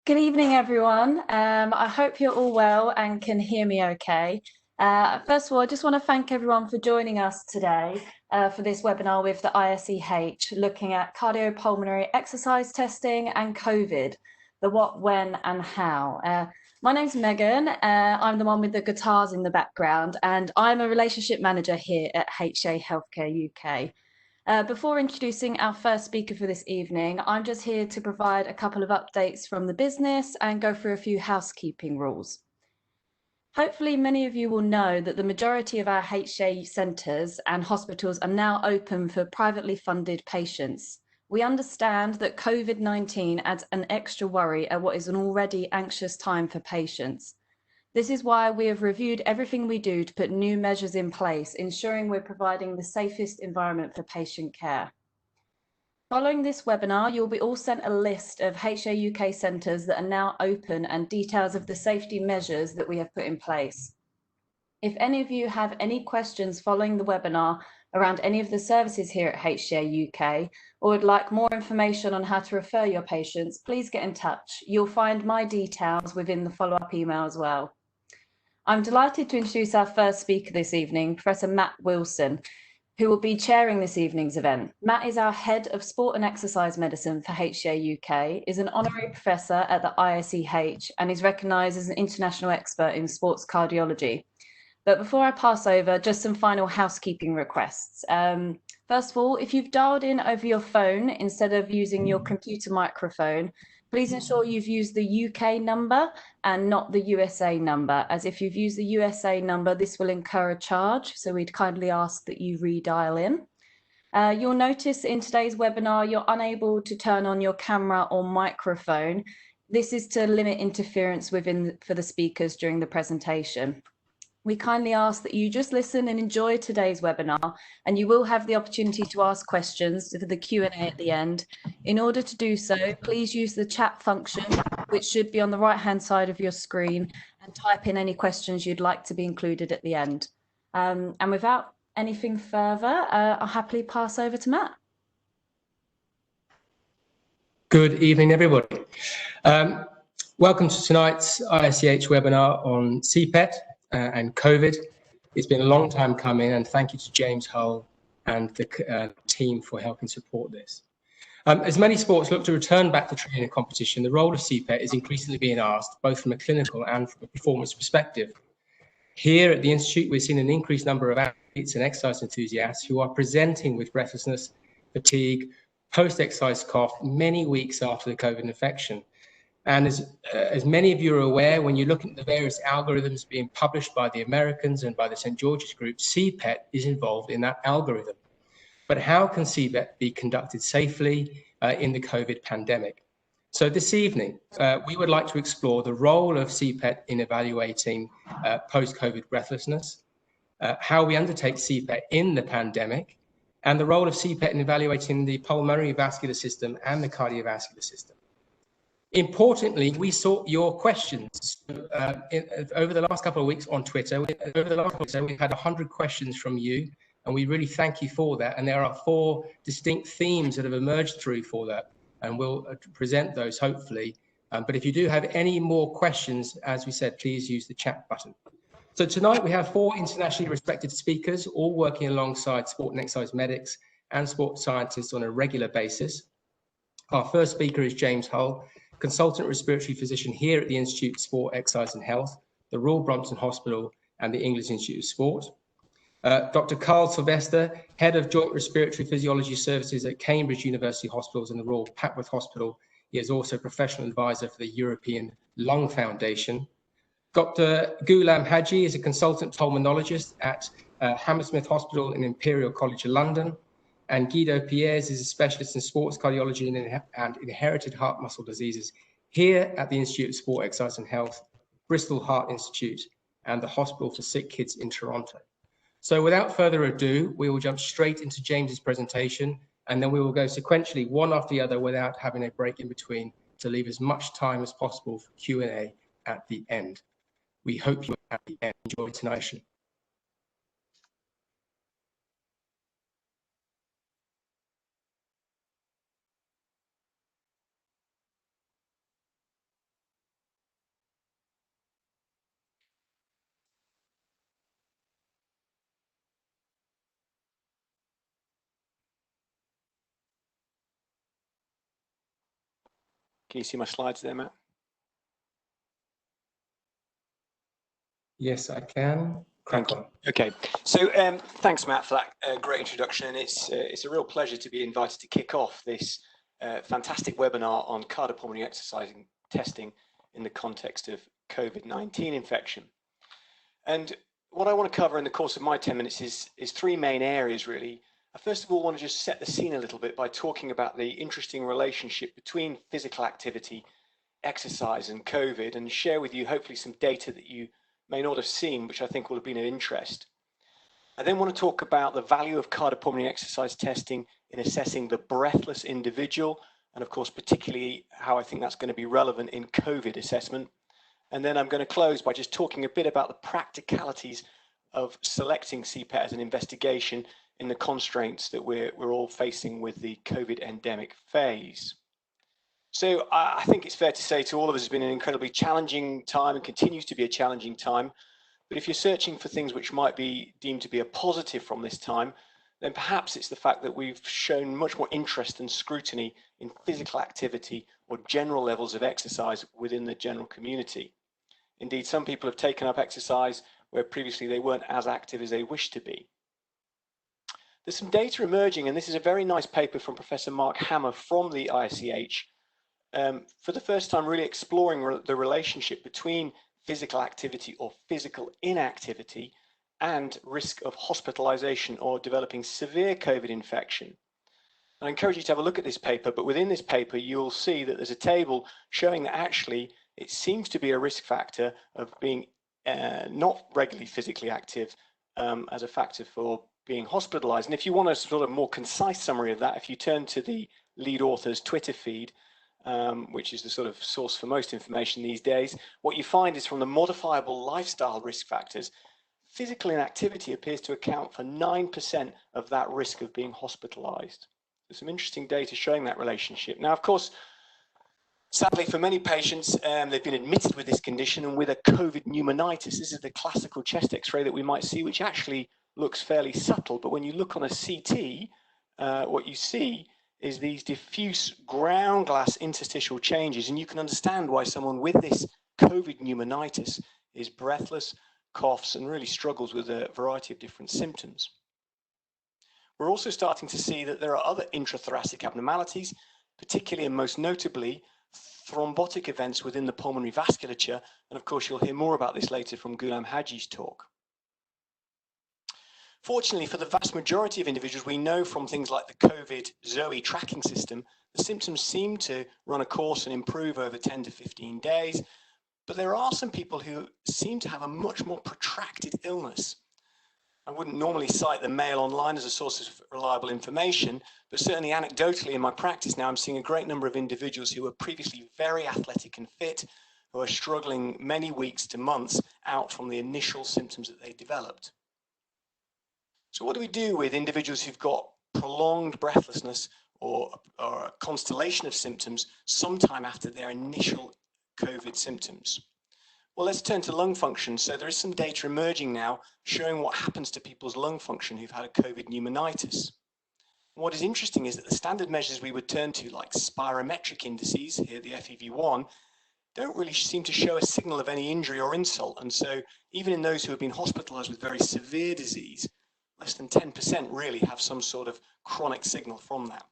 Good evening, everyone. I hope you're all well and can hear me okay. First of all, I just want to thank everyone for joining us today for this webinar with the ISEH, looking at cardiopulmonary exercise testing and COVID, the what, when and how. My name's Megan. I'm the one with the guitars in the background, and I'm a relationship manager here at HA Healthcare UK. Before introducing our first speaker for this evening, I'm just here to provide a couple of updates from the business and go through a few housekeeping rules. Hopefully, many of you will know that the majority of our HA centres and hospitals are now open for privately funded patients. We understand that COVID-19 adds an extra worry at what is an already anxious time for patients. This is why we have reviewed everything we do to put new measures in place, ensuring we're providing the safest environment for patient care. Following this webinar, you'll be all sent a list of HA UK centres that are now open and details of the safety measures that we have put in place. If any of you have any questions following the webinar around any of the services here at HA UK, or would like more information on how to refer your patients, please get in touch. You'll find my details within the follow-up email as well. I'm delighted to introduce our first speaker this evening, Professor Matt Wilson, who will be chairing this evening's event. Matt is our Head of Sport and Exercise Medicine for HA UK, is an honorary professor at the ISEH, and is recognised as an international expert in sports cardiology. But before I pass over, just some final housekeeping requests. First of all, if you've dialed in over your phone instead of using your computer microphone, please ensure you've used the UK number and not the USA number, as if you've used the USA number, this will incur a charge, so we'd kindly ask that you redial in. You'll notice in today's webinar, you're unable to turn on your camera or microphone. This is to limit interference for the speakers during the presentation. We kindly ask that you just listen and enjoy today's webinar, and you will have the opportunity to ask questions for the Q&A at the end. In order to do so, please use the chat function, which should be on the right-hand side of your screen, and type in any questions you'd like to be included at the end. And without anything further, I'll happily pass over to Matt. Good evening, everybody. Welcome to tonight's ISEH webinar on CPET and COVID. It's been a long time coming, and thank you to James Hull and the team for helping support this. As many sports look to return back to training and competition, the role of CPET is increasingly being asked, both from a clinical and from a performance perspective. Here at the Institute, we've seen an increased number of athletes and exercise enthusiasts who are presenting with breathlessness, fatigue, post-exercise cough many weeks after the COVID infection. And as many of you are aware, when you look at the various algorithms being published by the Americans and by the St. George's Group, CPET is involved in that algorithm. But how can CPET be conducted safely in the COVID pandemic? So this evening, we would like to explore the role of CPET in evaluating post-COVID breathlessness, how we undertake CPET in the pandemic, and the role of CPET in evaluating the pulmonary vascular system and the cardiovascular system. Importantly, we sought your questions over the last couple of weeks on Twitter. We've had 100 questions from you, and we really thank you for that. And there are 4 distinct themes that have emerged through for that, and we'll present those hopefully. But if you do have any more questions, as we said, please use the chat button. So tonight we have 4 internationally respected speakers, all working alongside sport and exercise medics and sports scientists on a regular basis. Our first speaker is James Hull, Consultant Respiratory Physician here at the Institute of Sport, Exercise and Health, the Royal Brompton Hospital and the English Institute of Sport. Dr. Carl Sylvester, Head of Joint Respiratory Physiology Services at Cambridge University Hospitals and the Royal Papworth Hospital. He is also Professional Advisor for the European Lung Foundation. Dr. Gulammehdi is a Consultant Pulmonologist at Hammersmith Hospital in Imperial College London. And Guido Pieles is a specialist in sports cardiology and inherited heart muscle diseases here at the Institute of Sport, Exercise and Health, Bristol Heart Institute, and the Hospital for Sick Kids in Toronto. So without further ado, we will jump straight into James's presentation, and then we will go sequentially one after the other without having a break in between to leave as much time as possible for Q&A at the end. We hope you at the end enjoy tonight's Can you see my slides there, Matt? Yes, I can. Crack on. Okay, so thanks, Matt, for that great introduction. It's a real pleasure to be invited to kick off this fantastic webinar on cardiopulmonary exercising testing in the context of COVID-19 infection. And what I want to cover in the course of my 10 minutes is three main areas, really. I first of all want to just set the scene a little bit by talking about the interesting relationship between physical activity, exercise, and COVID, and share with you hopefully some data that you may not have seen, which I think will have been of interest. I then want to talk about the value of cardiopulmonary exercise testing in assessing the breathless individual, and of course, particularly how I think that's going to be relevant in COVID assessment. And then I'm going to close by just talking a bit about the practicalities of selecting CPET as an investigation in the constraints that we're all facing with the COVID endemic phase. So I think it's fair to say to all of us, it's been an incredibly challenging time and continues to be a challenging time. But if you're searching for things which might be deemed to be a positive from this time, then perhaps it's the fact that we've shown much more interest and scrutiny in physical activity or general levels of exercise within the general community. Indeed, some people have taken up exercise where previously they weren't as active as they wished to be. There's some data emerging, and this is a very nice paper from Professor Mark Hammer from the ISEH, for the first time really exploring the relationship between physical activity or physical inactivity and risk of hospitalization or developing severe COVID infection. I encourage you to have a look at this paper, but within this paper you'll see that there's a table showing that actually it seems to be a risk factor of being not regularly physically active as a factor for being hospitalized. And if you want a sort of more concise summary of that, if you turn to the lead author's Twitter feed, which is the sort of source for most information these days, what you find is from the modifiable lifestyle risk factors, physical inactivity appears to account for 9% of that risk of being hospitalized. There's some interesting data showing that relationship. Now, of course, sadly for many patients, they've been admitted with this condition and with a COVID pneumonitis. This is the classical chest x-ray that we might see, which actually looks fairly subtle, but when you look on a CT, what you see is these diffuse ground glass interstitial changes, and you can understand why someone with this COVID pneumonitis is breathless, coughs, and really struggles with a variety of different symptoms. We're also starting to see that there are other intrathoracic abnormalities, particularly and most notably thrombotic events within the pulmonary vasculature, and of course you'll hear more about this later from Gulammehdi's talk. Fortunately, for the vast majority of individuals, we know from things like the COVID ZOE tracking system, the symptoms seem to run a course and improve over 10 to 15 days. But there are some people who seem to have a much more protracted illness. I wouldn't normally cite the Mail Online as a source of reliable information, but certainly anecdotally in my practice now, I'm seeing a great number of individuals who were previously very athletic and fit, who are struggling many weeks to months out from the initial symptoms that they developed. So what do we do with individuals who've got prolonged breathlessness or a constellation of symptoms sometime after their initial COVID symptoms? Well, let's turn to lung function. So there is some data emerging now showing what happens to people's lung function who've had a COVID pneumonitis. What is interesting is that the standard measures we would turn to, like spirometric indices, here the FEV1, don't really seem to show a signal of any injury or insult. And so even in those who have been hospitalized with very severe disease, less than 10% really have some sort of chronic signal from that.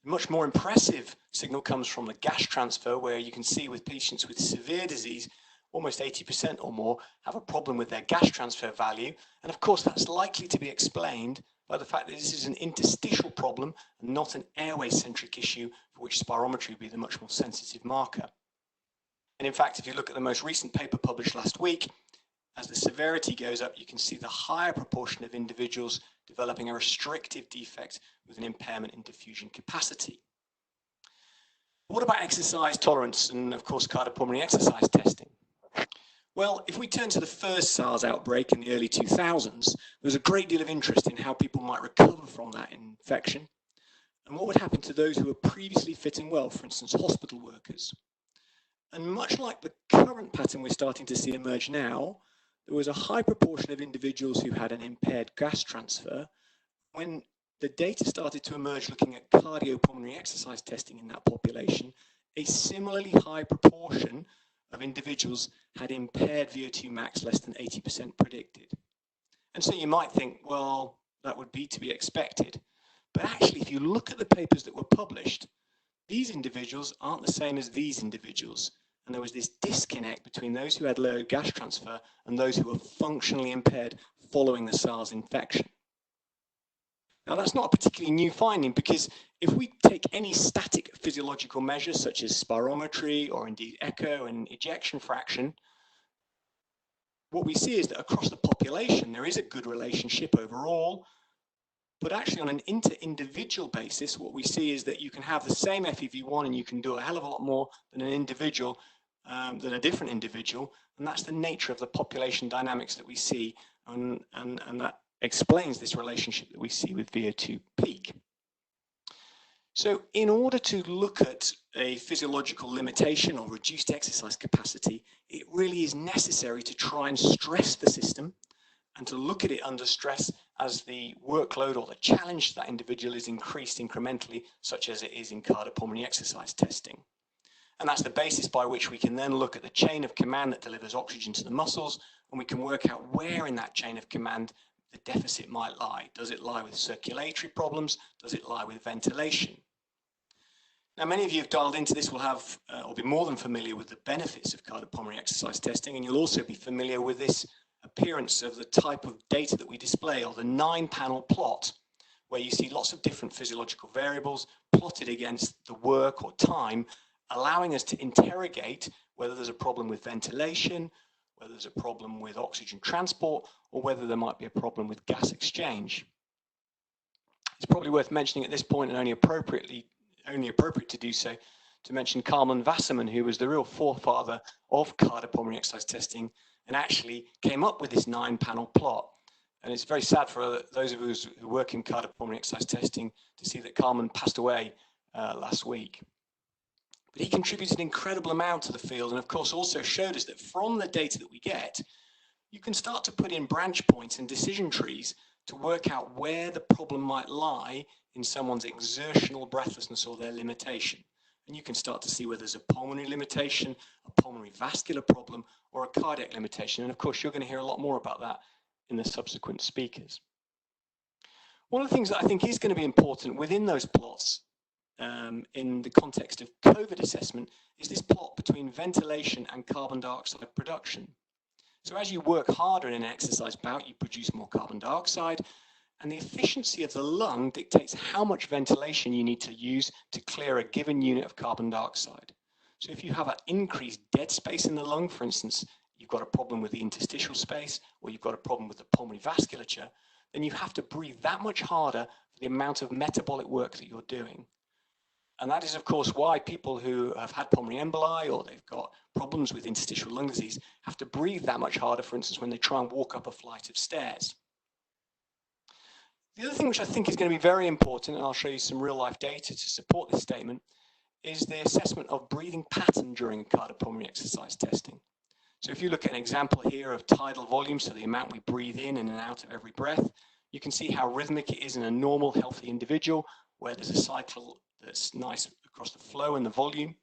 A much more impressive signal comes from the gas transfer, where you can see with patients with severe disease, almost 80% or more have a problem with their gas transfer value. And of course, that's likely to be explained by the fact that this is an interstitial problem and not an airway-centric issue for which spirometry would be the much more sensitive marker. And in fact, if you look at the most recent paper published last week, as the severity goes up, you can see the higher proportion of individuals developing a restrictive defect with an impairment in diffusion capacity. What about exercise tolerance and, of course, cardiopulmonary exercise testing? Well, if we turn to the first SARS outbreak in the early 2000s, there was a great deal of interest in how people might recover from that infection and what would happen to those who were previously fit and well, for instance, hospital workers. And much like the current pattern we're starting to see emerge now, there was a high proportion of individuals who had an impaired gas transfer when the data started to emerge looking at cardiopulmonary exercise testing in that population. A similarly high proportion of individuals had impaired VO2 max less than 80% predicted. And so you might think, well, that would be to be expected. But actually, if you look at the papers that were published, these individuals aren't the same as these individuals. And there was this disconnect between those who had low gas transfer and those who were functionally impaired following the SARS infection. Now, that's not a particularly new finding, because if we take any static physiological measures such as spirometry or indeed echo and ejection fraction, what we see is that across the population there is a good relationship overall, but actually on an inter-individual basis what we see is that you can have the same FEV1 and you can do a hell of a lot more than an individual, than a different individual, and that's the nature of the population dynamics that we see, and that explains this relationship that we see with VO2 peak. So in order to look at a physiological limitation or reduced exercise capacity, it really is necessary to try and stress the system and to look at it under stress as the workload or the challenge to that individual is increased incrementally, such as it is in cardiopulmonary exercise testing. And that's the basis by which we can then look at the chain of command that delivers oxygen to the muscles, and we can work out where in that chain of command the deficit might lie. Does it lie with circulatory problems? Does it lie with ventilation? Now, many of you have dialed into this will have or be more than familiar with the benefits of cardiopulmonary exercise testing, and you'll also be familiar with this appearance of the type of data that we display, or the 9-panel plot, where you see lots of different physiological variables plotted against the work or time, allowing us to interrogate whether there's a problem with ventilation, whether there's a problem with oxygen transport, or whether there might be a problem with gas exchange. It's probably worth mentioning at this point, and only appropriate to do so, to mention Karl Wasserman, who was the real forefather of cardiopulmonary exercise testing and actually came up with this 9-panel plot. And it's very sad for those of us who work in cardiopulmonary exercise testing to see that Karl passed away last week. But he contributed an incredible amount to the field, and of course also showed us that from the data that we get, you can start to put in branch points and decision trees to work out where the problem might lie in someone's exertional breathlessness or their limitation. And you can start to see whether there's a pulmonary limitation, a pulmonary vascular problem, or a cardiac limitation. And of course, you're going to hear a lot more about that in the subsequent speakers. One of the things that I think is going to be important within those plots in the context of COVID assessment is this plot between ventilation and carbon dioxide production. So as you work harder in an exercise bout, you produce more carbon dioxide, and the efficiency of the lung dictates how much ventilation you need to use to clear a given unit of carbon dioxide. So if you have an increased dead space in the lung, for instance, you've got a problem with the interstitial space, or you've got a problem with the pulmonary vasculature, then you have to breathe that much harder for the amount of metabolic work that you're doing. And that is, of course, why people who have had pulmonary emboli or they've got problems with interstitial lung disease have to breathe that much harder, for instance, when they try and walk up a flight of stairs. The other thing which I think is going to be very important, and I'll show you some real-life data to support this statement, is the assessment of breathing pattern during cardiopulmonary exercise testing. So if you look at an example here of tidal volume, so the amount we breathe in and out of every breath, you can see how rhythmic it is in a normal, healthy individual, where there's a cycle that's nice across the flow and the volume.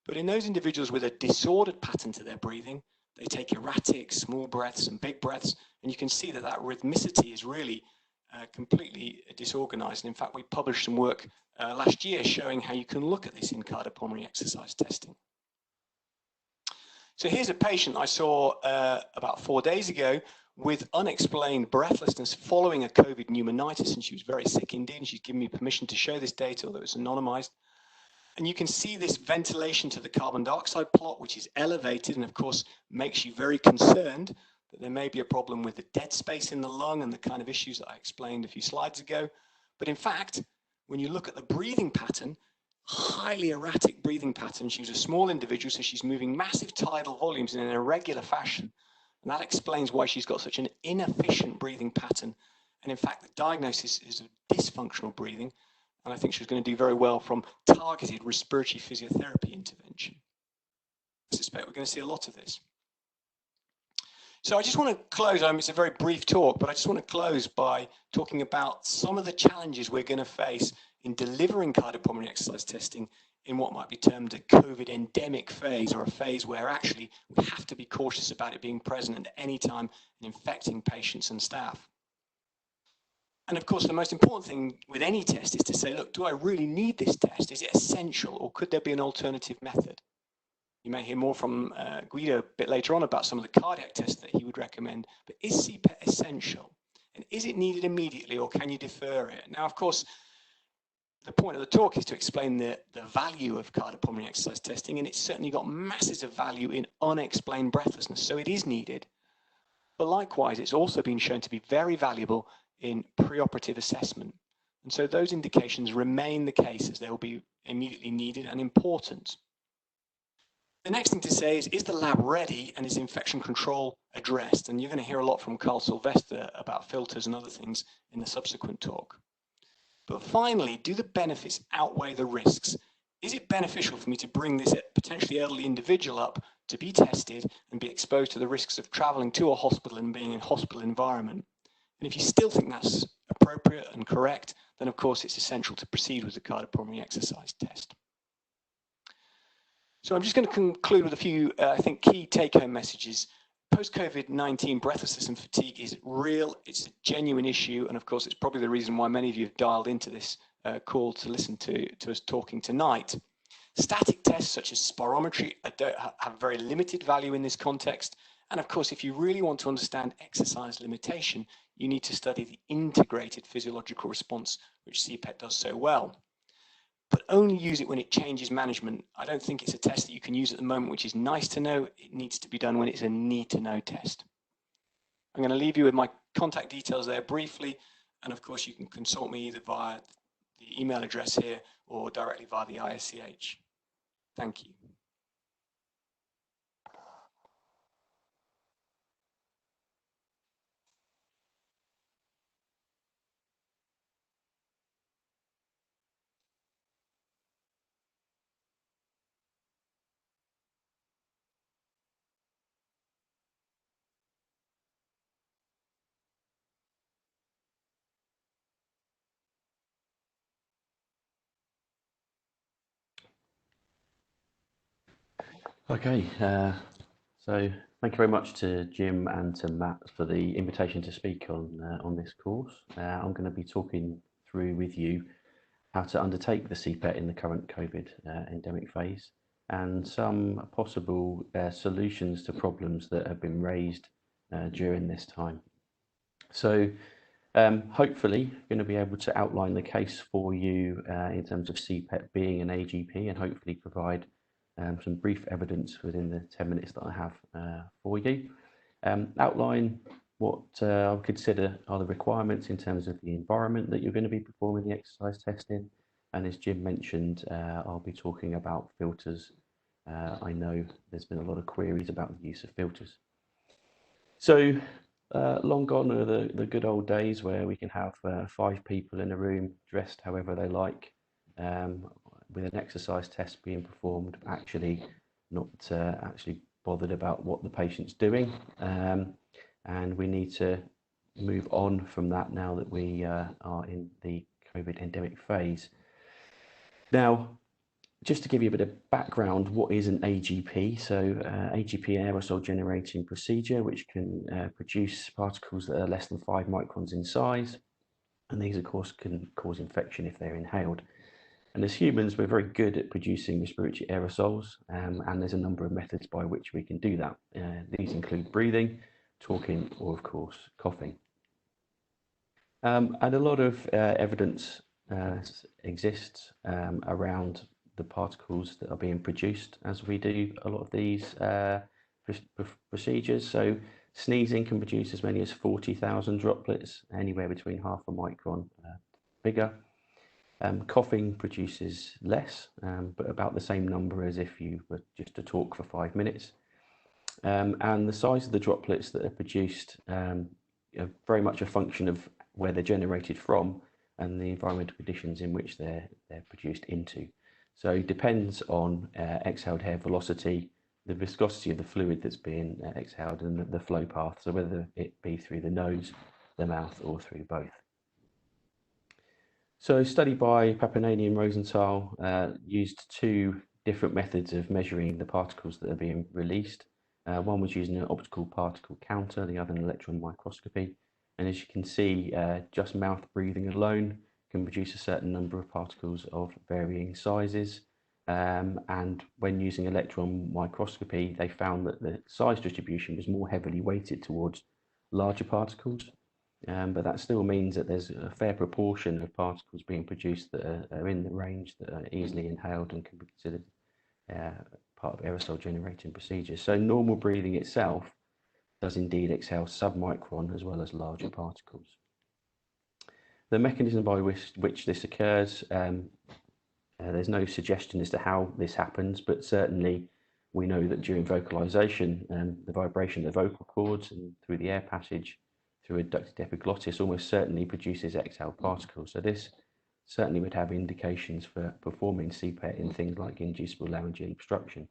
But in those individuals with a disordered pattern to their breathing, they take erratic, small breaths and big breaths, and you can see that that rhythmicity is really completely disorganized. And in fact, we published some work last year showing how you can look at this in cardiopulmonary exercise testing. So here's a patient I saw about 4 days ago with unexplained breathlessness following a COVID pneumonitis, and she was very sick indeed, and she's given me permission to show this data, although it's anonymized. And you can see this ventilation to the carbon dioxide plot, which is elevated, and of course makes you very concerned that there may be a problem with the dead space in the lung and the kind of issues that I explained a few slides ago. But in fact, when you look at the breathing pattern, highly erratic breathing pattern, she was a small individual, so she's moving massive tidal volumes in an irregular fashion. And that explains why she's got such an inefficient breathing pattern. And in fact, the diagnosis is of dysfunctional breathing. And I think she's going to do very well from targeted respiratory physiotherapy intervention. I suspect we're going to see a lot of this. So I just want to close, it's a very brief talk, but I just want to close by talking about some of the challenges we're going to face in delivering cardiopulmonary exercise testing in what might be termed a COVID endemic phase, or a phase where actually we have to be cautious about it being present at any time and infecting patients and staff. And of course, the most important thing with any test is to say, look, do I really need this test? Is it essential, or could there be an alternative method? You may hear more from Guido a bit later on about some of the cardiac tests that he would recommend, but is CPET essential? And is it needed immediately, or can you defer it? Now, of course, the point of the talk is to explain the value of cardiopulmonary exercise testing, and it's certainly got masses of value in unexplained breathlessness, so it is needed. But likewise, it's also been shown to be very valuable in preoperative assessment. And so those indications remain the case, as they will be immediately needed and important. The next thing to say is the lab ready, and is infection control addressed? And you're going to hear a lot from Carl Sylvester about filters and other things in the subsequent talk. But finally, do the benefits outweigh the risks? Is it beneficial for me to bring this potentially elderly individual up to be tested and be exposed to the risks of traveling to a hospital and being in a hospital environment? And if you still think that's appropriate and correct, then of course it's essential to proceed with the cardiopulmonary exercise test. So I'm just going to conclude with a few, I think, key take-home messages. Post-COVID-19 breathlessness and fatigue is real, it's a genuine issue, and of course it's probably the reason why many of you have dialed into this call to listen to us talking tonight. Static tests such as spirometry have very limited value in this context, and of course if you really want to understand exercise limitation, you need to study the integrated physiological response, which CPET does so well. But only use it when it changes management. I don't think it's a test that you can use at the moment, which is nice to know. It needs to be done when it's a need to know test. I'm going to leave you with my contact details there briefly. And of course, you can consult me either via the email address here or directly via the ISEH. Thank you. Okay, so thank you very much to Jim and to Matt for the invitation to speak on this course. I'm going to be talking through with you how to undertake the CPET in the current COVID endemic phase, and some possible solutions to problems that have been raised during this time. So hopefully going to be able to outline the case for you in terms of CPET being an AGP, and hopefully provide some brief evidence within the 10 minutes that I have for you. Outline what I would consider are the requirements in terms of the environment that you're going to be performing the exercise testing. And as Jim mentioned, I'll be talking about filters. I know there's been a lot of queries about the use of filters. So long gone are the good old days where we can have 5 people in a room dressed however they like, with an exercise test being performed, actually not actually bothered about what the patient's doing. And we need to move on from that now that we are in the COVID endemic phase. Now, just to give you a bit of background, what is an AGP? So AGP, aerosol generating procedure, which can produce particles that are less than 5 microns in size. And these, of course, can cause infection if they're inhaled. And as humans, we're very good at producing respiratory aerosols, and there's a number of methods by which we can do that. These include breathing, talking, or of course, coughing. And a lot of evidence exists around the particles that are being produced as we do a lot of these procedures. So sneezing can produce as many as 40,000 droplets, anywhere between half a micron bigger. Coughing produces less, but about the same number as if you were just to talk for 5 minutes. And the size of the droplets that are produced are very much a function of where they're generated from and the environmental conditions in which they're produced into. So it depends on exhaled air velocity, the viscosity of the fluid that's being exhaled and the flow path, so whether it be through the nose, the mouth, or through both. So a study by Papworth and Rosenthal used two different methods of measuring the particles that are being released. One was using an optical particle counter, the other an electron microscopy. And as you can see, just mouth breathing alone can produce a certain number of particles of varying sizes. And when using electron microscopy, they found that the size distribution was more heavily weighted towards larger particles. But that still means that there's a fair proportion of particles being produced that are in the range, that are easily inhaled and can be considered part of aerosol generating procedures. So normal breathing itself does indeed exhale submicron as well as larger particles. The mechanism by which this occurs, there's no suggestion as to how this happens, but certainly we know that during vocalization, the vibration of the vocal cords and through the air passage through a ducted epiglottis almost certainly produces exhaled particles. So this certainly would have indications for performing CPET in things like inducible laryngeal obstruction.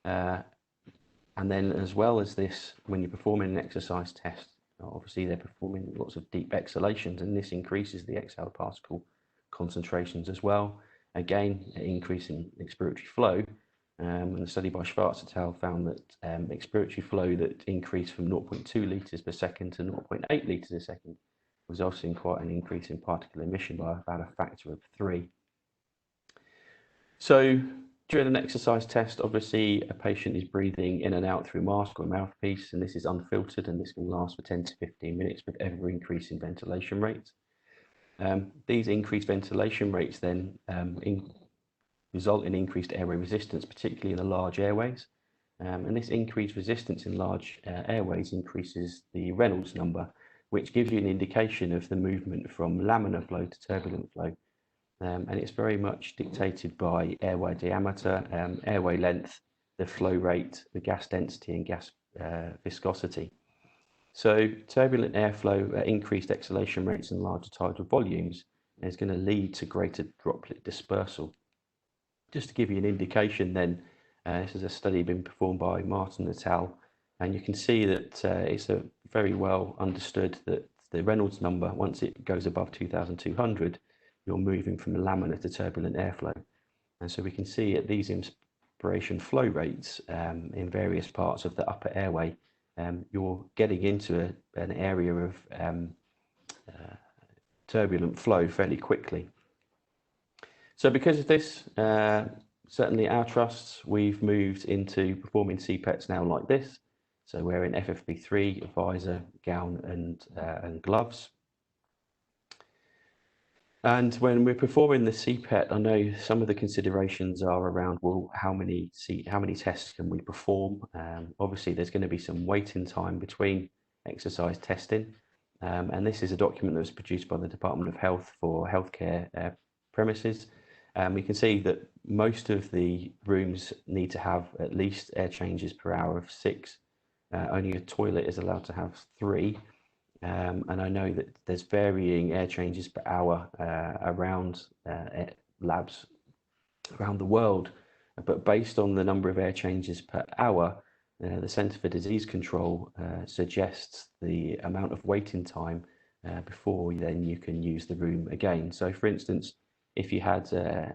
And then as well as this, when you're performing an exercise test, obviously they're performing lots of deep exhalations, and this increases the exhaled particle concentrations as well. Again, an increase in expiratory flow. And the study by Schwartz et al. Found that expiratory flow that increased from 0.2 litres per second to 0.8 litres a second was also in quite an increase in particle emission by about a factor of 3. So during an exercise test, obviously a patient is breathing in and out through mask or mouthpiece, and this is unfiltered, and this can last for 10 to 15 minutes with ever increasing ventilation rates. These increased ventilation rates then result in increased airway resistance, particularly in the large airways. And this increased resistance in large airways increases the Reynolds number, which gives you an indication of the movement from laminar flow to turbulent flow. And it's very much dictated by airway diameter, airway length, the flow rate, the gas density, and gas viscosity. So turbulent airflow at increased exhalation rates and larger tidal volumes is going to lead to greater droplet dispersal. Just to give you an indication then, this is a study being performed by Martin et al. And you can see that it's a very well understood that the Reynolds number, once it goes above 2,200, you're moving from the laminar to turbulent airflow. And so we can see at these inspiration flow rates in various parts of the upper airway, you're getting into an area of turbulent flow fairly quickly. So because of this, certainly our trusts, we've moved into performing CPETs now like this. So wearing FFP3, visor, gown and gloves. And when we're performing the CPET, I know some of the considerations are around, well, how many tests can we perform? Obviously, there's going to be some waiting time between exercise testing. And this is a document that was produced by the Department of Health for healthcare premises. We can see that most of the rooms need to have at least air changes per hour of 6. Only a toilet is allowed to have 3. And I know that there's varying air changes per hour around labs around the world, but based on the number of air changes per hour, the Centre for Disease Control suggests the amount of waiting time before then you can use the room again. So for instance, if you had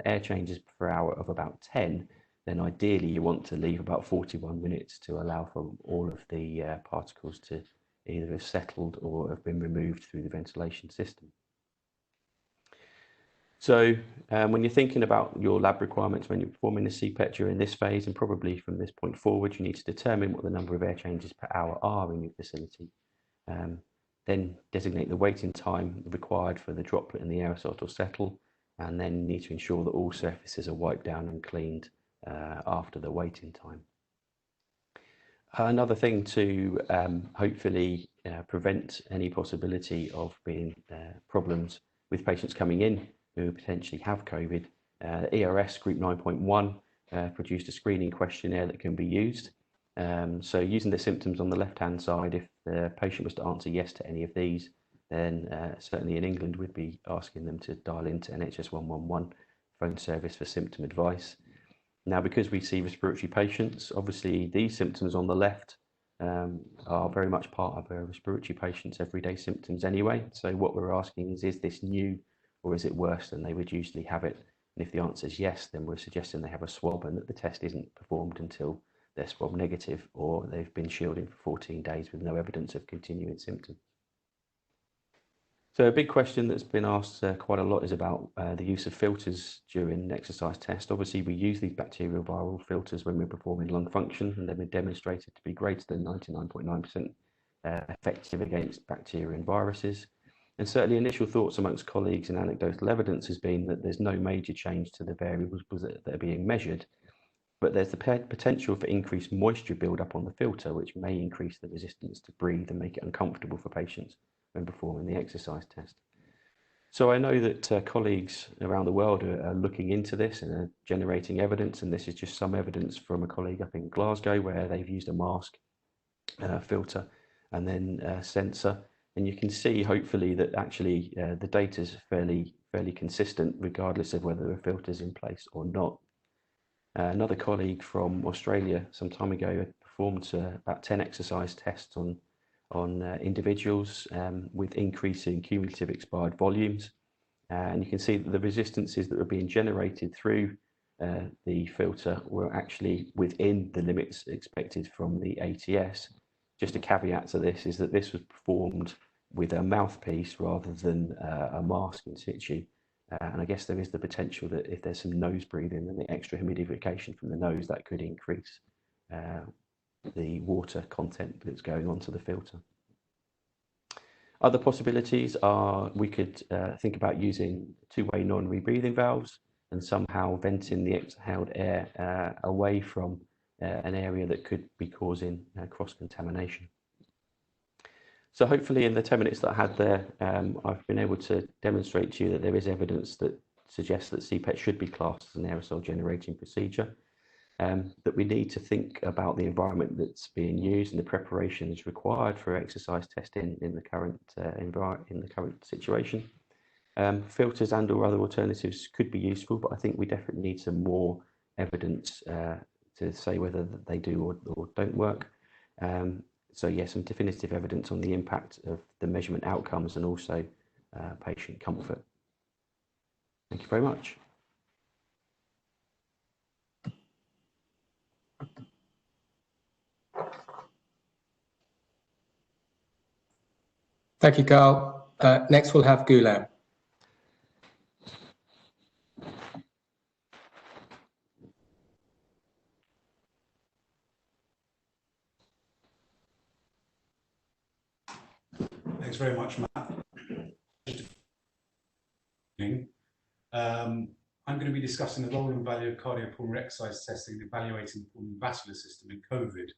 air changes per hour of about 10, then ideally you want to leave about 41 minutes to allow for all of the particles to either have settled or have been removed through the ventilation system. So when you're thinking about your lab requirements when you're performing the CPET during this phase, and probably from this point forward, you need to determine what the number of air changes per hour are in your facility. Then designate the waiting time required for the droplet and the aerosol to settle, and then you need to ensure that all surfaces are wiped down and cleaned after the waiting time. Another thing to hopefully prevent any possibility of being problems with patients coming in who potentially have COVID, ERS Group 9.1 produced a screening questionnaire that can be used. So using the symptoms on the left-hand side, if the patient was to answer yes to any of these, then certainly in England we'd be asking them to dial into NHS 111 phone service for symptom advice. Now, because we see respiratory patients, obviously these symptoms on the left are very much part of a respiratory patient's everyday symptoms anyway. So what we're asking is this new or is it worse than they would usually have it? And if the answer is yes, then we're suggesting they have a swab and that the test isn't performed until they're swab negative or they've been shielding for 14 days with no evidence of continuing symptoms. So a big question that's been asked quite a lot is about the use of filters during exercise test. Obviously, we use these bacterial viral filters when we're performing lung function, and they've been demonstrated to be greater than 99.9% effective against bacteria and viruses. And certainly initial thoughts amongst colleagues and anecdotal evidence has been that there's no major change to the variables that are being measured, but there's the potential for increased moisture buildup on the filter, which may increase the resistance to breathe and make it uncomfortable for patients when performing the exercise test. So I know that colleagues around the world are looking into this and are generating evidence, and this is just some evidence from a colleague up in Glasgow where they've used a mask filter and then a sensor, and you can see hopefully that actually the data is fairly consistent regardless of whether a filter is in place or not. Another colleague from Australia some time ago had performed about 10 exercise tests on individuals with increasing cumulative expired volumes. And you can see that the resistances that were being generated through the filter were actually within the limits expected from the ATS. Just a caveat to this is that this was performed with a mouthpiece rather than a mask in situ. And I guess there is the potential that if there's some nose breathing and the extra humidification from the nose, that could increase the water content that's going onto the filter. Other possibilities are we could think about using two-way non-rebreathing valves and somehow venting the exhaled air away from an area that could be causing cross-contamination. So hopefully in the 10 minutes that I had there, I've been able to demonstrate to you that there is evidence that suggests that CPET should be classed as an aerosol generating procedure. That we need to think about the environment that's being used and the preparations required for exercise testing in the current situation. Filters and or other alternatives could be useful, but I think we definitely need some more evidence to say whether they do or don't work. So yes, some definitive evidence on the impact of the measurement outcomes and also patient comfort. Thank you very much. Thank you, Karl. Next, we'll have Gulam. Thanks very much, Matt. I'm going to be discussing the role and value of cardiopulmonary exercise testing and evaluating the pulmonary vascular system in COVID.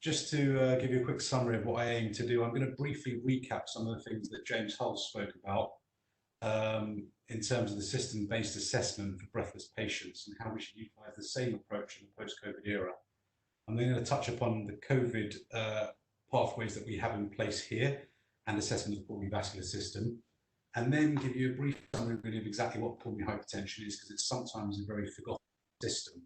Just to give you a quick summary of what I aim to do, I'm going to briefly recap some of the things that James Hull spoke about in terms of the system-based assessment for breathless patients and how we should utilize the same approach in the post-COVID era. I'm then going to touch upon the COVID pathways that we have in place here and assessment of the pulmonary vascular system, and then give you a brief summary really of exactly what pulmonary hypertension is, because it's sometimes a very forgotten system.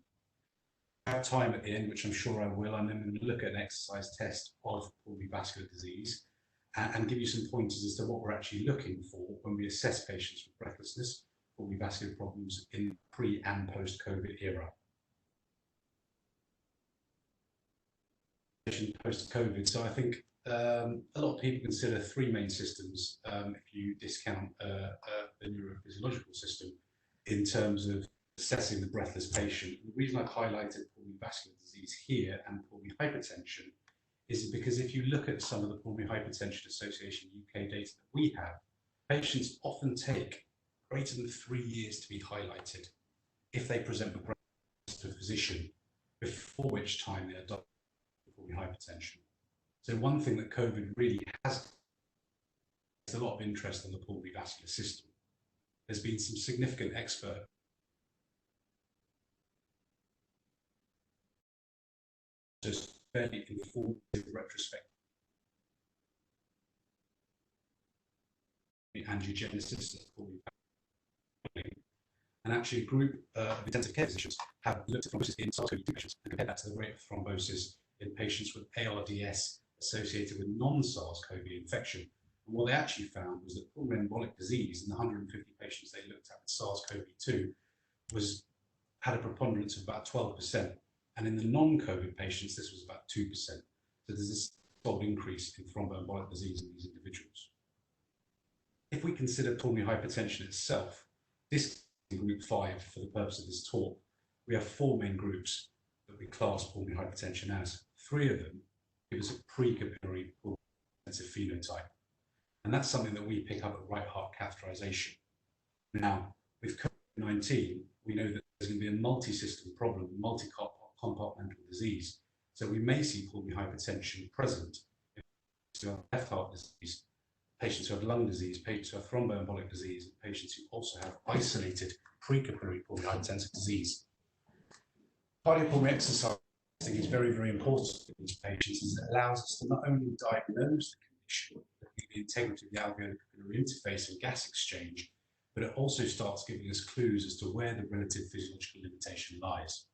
I have time at the end, which I'm sure I will, and then going to look at an exercise test of pulmonary vascular disease and give you some pointers as to what we're actually looking for when we assess patients with breathlessness, pulmonary vascular problems in pre and post-COVID era. Post-COVID, so I think a lot of people consider three main systems if you discount the neurophysiological system in terms of assessing the breathless patient. The reason I've highlighted pulmonary vascular disease here and pulmonary hypertension is because if you look at some of the Pulmonary Hypertension Association UK data that we have, patients often take greater than 3 years to be highlighted if they present with breathlessness to a physician, before which time they are diagnosed with pulmonary hypertension. So one thing that COVID really has is a lot of interest on the pulmonary vascular system. There's been some significant expert just fairly informative retrospective angiogenesis of pulmonary vascular, And actually, a group of intensive care physicians have looked at thrombosis in SARS-CoV-2 patients and compared that to the rate of thrombosis in patients with ARDS associated with non-SARS-CoV infection. And what they actually found was that pulmonary embolic disease in the 150 patients they looked at with SARS-CoV-2 had a preponderance of about 12%. And in the non-COVID patients, this was about 2%. So there's this solid increase in thromboembolic disease in these individuals. If we consider pulmonary hypertension itself, this is group 5 for the purpose of this talk. We have 4 main groups that we class pulmonary hypertension as. 3 of them give us a pre-capillary pulmonary hypertensive phenotype. And that's something that we pick up at right heart catheterization. Now, with COVID-19, we know that there's going to be a multi-system problem, multi-compartmental disease. So we may see pulmonary hypertension present in patients who have left heart disease, patients who have lung disease, patients who have thromboembolic disease, and patients who also have isolated pre-capillary pulmonary hypertensive disease. Cardiopulmonary exercise testing is very, very important for these patients, as it allows us to not only diagnose the condition, the integrity of the alveolar capillary interface and gas exchange, but it also starts giving us clues as to where the relative physiological limitation lies.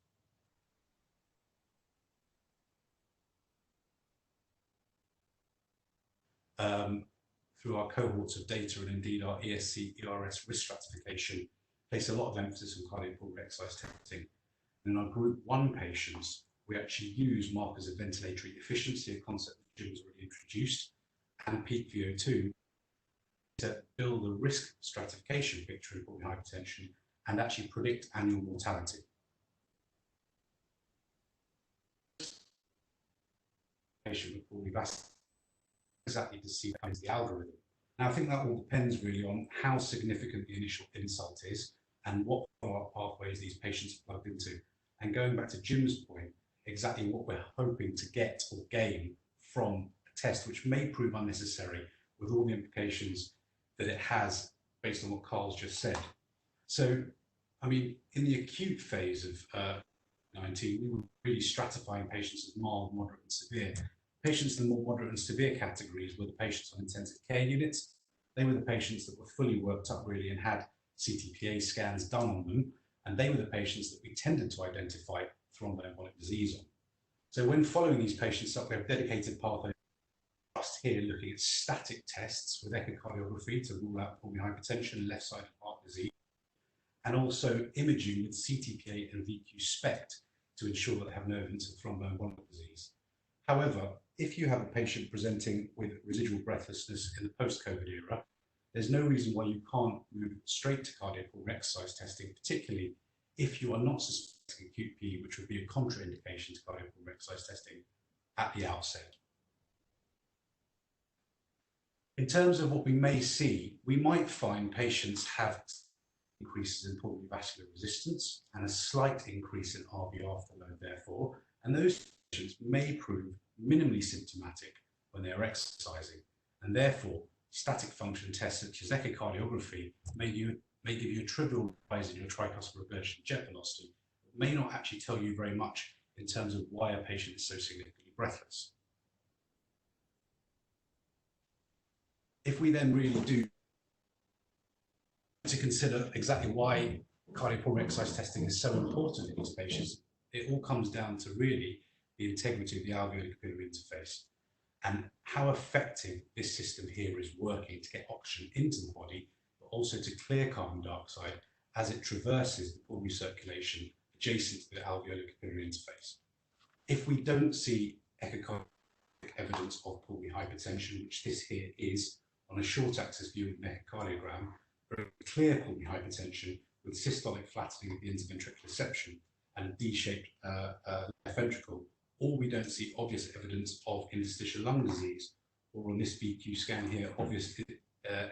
Through our cohorts of data and indeed our ERS risk stratification, place a lot of emphasis on cardiopulmonary exercise testing. And in our group 1 patients, we actually use markers of ventilatory efficiency, a concept that Jim was already introduced, and peak VO2 to build a risk stratification picture of pulmonary hypertension and actually predict annual mortality. Patient with pulmonary vascular, exactly to see the algorithm. Now, I think that all depends really on how significant the initial insult is and what follow-up pathways these patients are plugged into. And going back to Jim's point, exactly what we're hoping to get or gain from a test which may prove unnecessary with all the implications that it has based on what Karl's just said. So, I mean, in the acute phase of 19, we were really stratifying patients as mild, moderate, and severe. Patients in the more moderate and severe categories were the patients on intensive care units. They were the patients that were fully worked up really and had CTPA scans done on them. And they were the patients that we tended to identify thromboembolic disease on. So when following these patients up, we have dedicated pathways just here looking at static tests with echocardiography to rule out pulmonary hypertension, left-sided heart disease, and also imaging with CTPA and VQ SPECT to ensure that they have no evidence of thromboembolic disease. However, if you have a patient presenting with residual breathlessness in the post-COVID era, there's no reason why you can't move straight to cardiopulmonary exercise testing, particularly if you are not suspecting acute PE, which would be a contraindication to cardiopulmonary exercise testing at the outset. In terms of what we may see, we might find patients have increases in pulmonary vascular resistance and a slight increase in RV afterload, therefore, and those patients may prove minimally symptomatic when they are exercising, and therefore static function tests such as echocardiography may give you a trivial rise in your tricuspid regurgitant jet velocity, but may not actually tell you very much in terms of why a patient is so significantly breathless. If we then really do to consider exactly why cardiopulmonary exercise testing is so important in these patients, it all comes down to really the integrity of the alveolar capillary interface and how effective this system here is working to get oxygen into the body, but also to clear carbon dioxide as it traverses the pulmonary circulation adjacent to the alveolar capillary interface. If we don't see echocardiographic evidence of pulmonary hypertension, which this here is on a short axis view of an echocardiogram, very clear pulmonary hypertension with systolic flattening of the interventricular septum and a D-shaped left ventricle, or we don't see obvious evidence of interstitial lung disease, or on this VQ scan here, obvious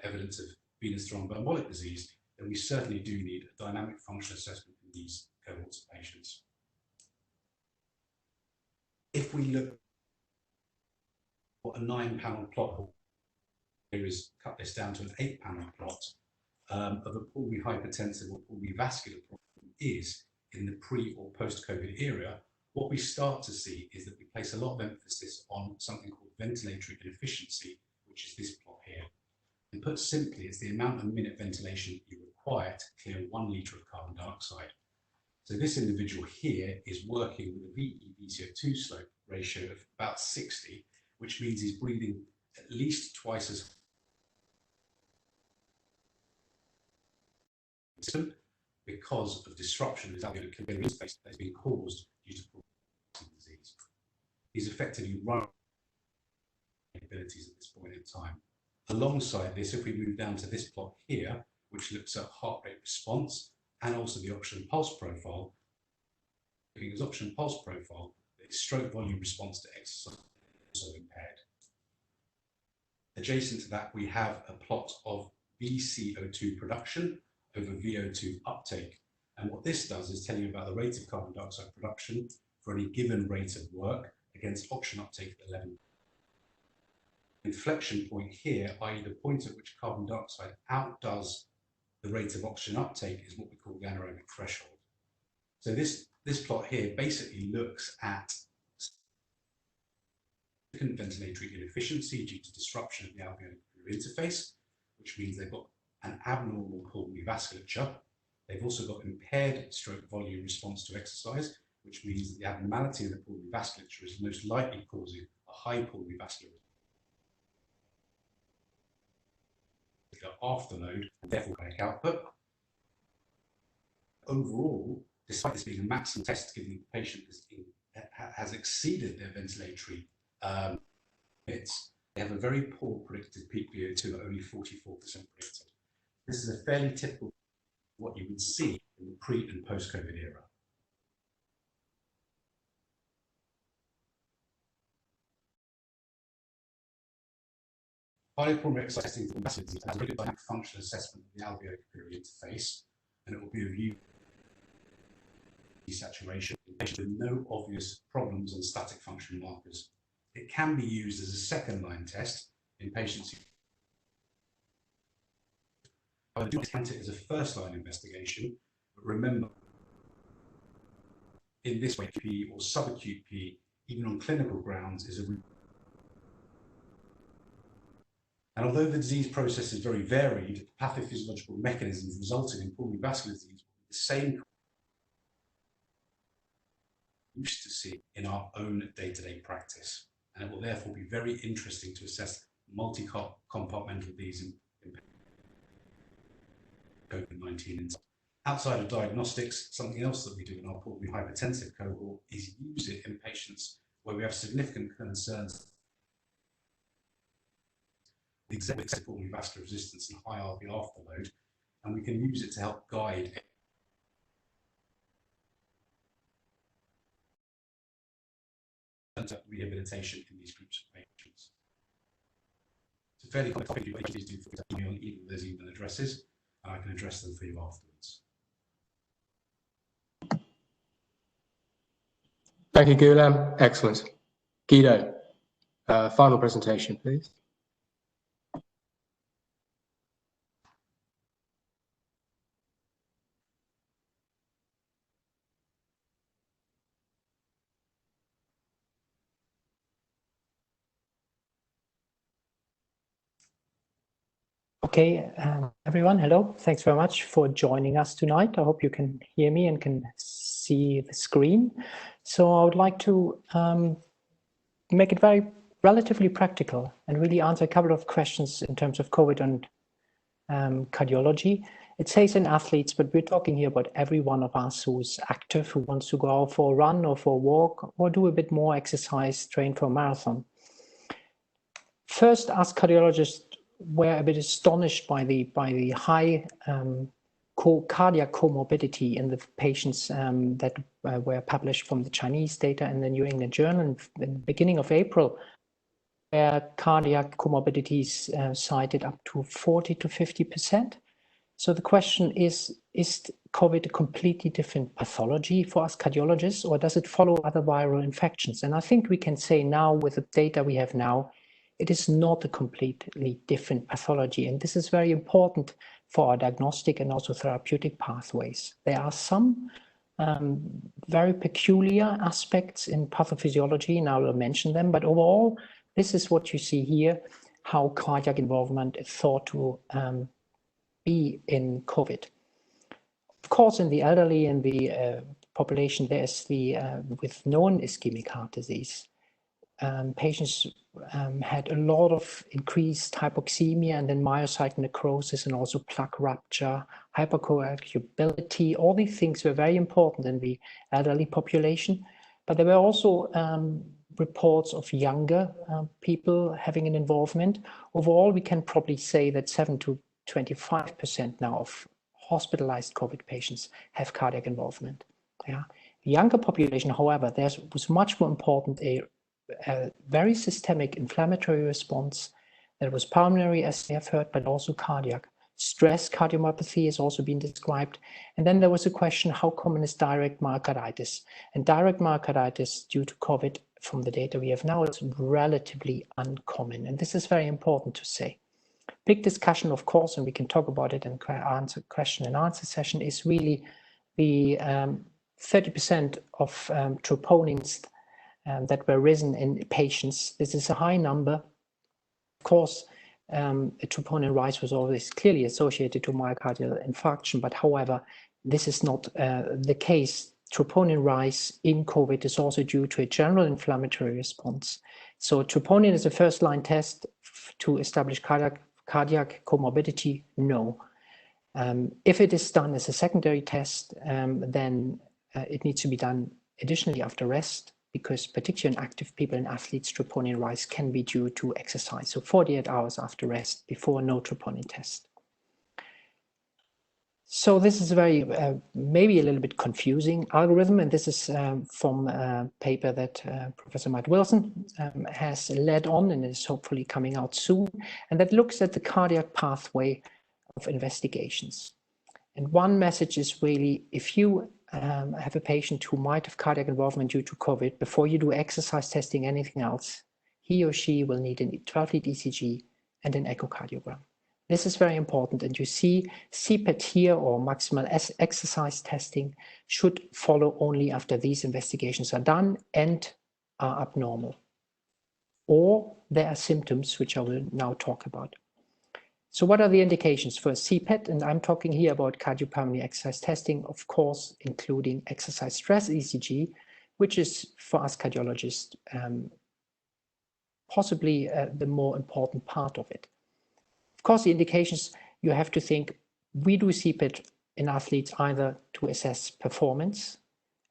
evidence of venous thromboembolic disease, then we certainly do need a dynamic function assessment in these cohorts of patients. If we look at a 9-panel plot, here is cut this down to an 8-panel plot of a pulmonary hypertensive or pulmonary vascular problem is in the pre or post-COVID era, what we start to see is that we place a lot of emphasis on something called ventilatory inefficiency, which is this plot here. And put simply, it's the amount of minute ventilation you required to clear 1 litre of carbon dioxide. So this individual here is working with a VE/VCO2 slope ratio of about 60, which means he's breathing at least twice as because of disruption of his alveolar capillary interface that has been caused due to pulmonary disease. He's effectively running abilities at this point in time. Alongside this, if we move down to this plot here, which looks at heart rate response and also the oxygen pulse profile, his oxygen pulse profile, his stroke volume response to exercise is also impaired. Adjacent to that, we have a plot of VCO2 production over VO2 uptake. And what this does is tell you about the rate of carbon dioxide production for any given rate of work against oxygen uptake at 11. Inflection point here, i.e. the point at which carbon dioxide outdoes the rate of oxygen uptake, is what we call the anaerobic threshold. So this plot here basically looks at ventilatory inefficiency due to disruption of the alveolar interface, which means they've got an abnormal pulmonary vasculature. They've also got impaired stroke volume response to exercise, which means that the abnormality of the pulmonary vasculature is most likely causing a high pulmonary vascular afterload and therefore cardiac output. Overall, despite this being a maximum test given the patient has exceeded their ventilatory limits, they have a very poor predicted peak VO2 at only 44% predicted. This is a fairly typical what you would see in the pre and post-COVID era. Cardiopulmonary exercise testing for vascular disease has a very good dynamic function assessment of the alveolar capillary interface, and it will be reviewed saturation in patients with no obvious problems on static function markers. It can be used as a second-line test in patients who do count it as a first-line investigation, but remember, in this way, PE or subacute PE, even on clinical grounds, is a. And although the disease process is very varied, pathophysiological mechanisms resulting in pulmonary vascular disease will be the same we used to see in our own day-to-day practice. And it will therefore be very interesting to assess multi-compartmental disease in COVID-19. Outside of diagnostics, something else that we do in our pulmonary hypertensive cohort is use it in patients where we have significant concerns with excessive pulmonary vascular resistance and high RV afterload, and we can use it to help guide rehabilitation in these groups of patients. It's a fairly common topic you do for me on either of those email addresses, and I can address them for you afterwards. Thank you, Gulam. Excellent. Guido, final presentation, please. Okay, everyone, hello. Thanks very much for joining us tonight. I hope you can hear me and can see the screen. So I would like to make it very relatively practical and really answer a couple of questions in terms of COVID and cardiology. It says in athletes, but we're talking here about every one of us who's active, who wants to go out for a run or for a walk or do a bit more exercise, train for a marathon. First, as cardiologists, we're a bit astonished by the high cardiac comorbidity in the patients that were published from the Chinese data in the New England Journal in the beginning of April, where cardiac comorbidities cited up to 40 to 50%. So the question is COVID a completely different pathology for us cardiologists, or does it follow other viral infections? And I think we can say now, with the data we have now, it is not a completely different pathology. And this is very important for our diagnostic and also therapeutic pathways. There are some very peculiar aspects in pathophysiology, and I will mention them, but overall, this is what you see here, how cardiac involvement is thought to be in COVID. Of course, in the elderly and the population, there's the with known ischemic heart disease. Patients had a lot of increased hypoxemia and then myocyte necrosis and also plaque rupture, hypercoagulability. All these things were very important in the elderly population, but there were also reports of younger people having an involvement. Overall, we can probably say that 7 to 25% now of hospitalized COVID patients have cardiac involvement. Yeah. The younger population, however, there was much more important a very systemic inflammatory response that was pulmonary, as we have heard, but also cardiac. Stress cardiomyopathy has also been described. And then there was a question, how common is direct myocarditis? And direct myocarditis due to COVID, from the data we have now, is relatively uncommon. And this is very important to say. Big discussion, of course, and we can talk about it in question and answer session, is really the 30% of troponins that were risen in patients. This is a high number. Of course, a troponin rise was always clearly associated to myocardial infarction, but however, this is not the case. Troponin rise in COVID is also due to a general inflammatory response. So troponin is a first-line test to establish cardiac comorbidity? No. If it is done as a secondary test, then it needs to be done additionally after rest, because particularly in active people and athletes, troponin rise can be due to exercise. So 48 hours after rest, before no troponin test. So this is a very, maybe a little bit confusing algorithm, and this is from a paper that Professor Matt Wilson has led on and is hopefully coming out soon, and that looks at the cardiac pathway of investigations. And one message is really, if you have a patient who might have cardiac involvement due to COVID, before you do exercise testing, anything else, he or she will need a 12-lead ECG and an echocardiogram. This is very important, and you see CPET here, or maximal exercise testing, should follow only after these investigations are done and are abnormal, or there are symptoms, which I will now talk about. So what are the indications for CPET? And I'm talking here about cardiopulmonary exercise testing, of course, including exercise stress ECG, which is for us cardiologists possibly the more important part of it. Of course, the indications, you have to think, we do CPET in athletes either to assess performance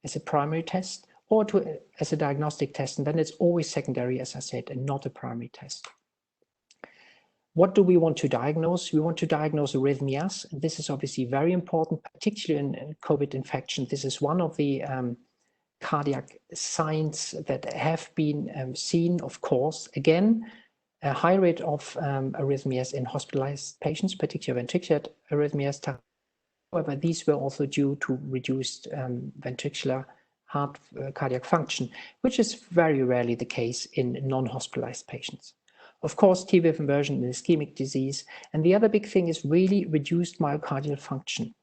as a primary test or as a diagnostic test, and then it's always secondary, as I said, and not a primary test. What do we want to diagnose? We want to diagnose arrhythmias. And this is obviously very important, particularly in COVID infection. This is one of the cardiac signs that have been seen, of course. Again, a high rate of arrhythmias in hospitalized patients, particularly ventricular arrhythmias. However, these were also due to reduced ventricular heart cardiac function, which is very rarely the case in non-hospitalized patients. Of course, T-wave inversion in ischemic disease. And the other big thing is really reduced myocardial function.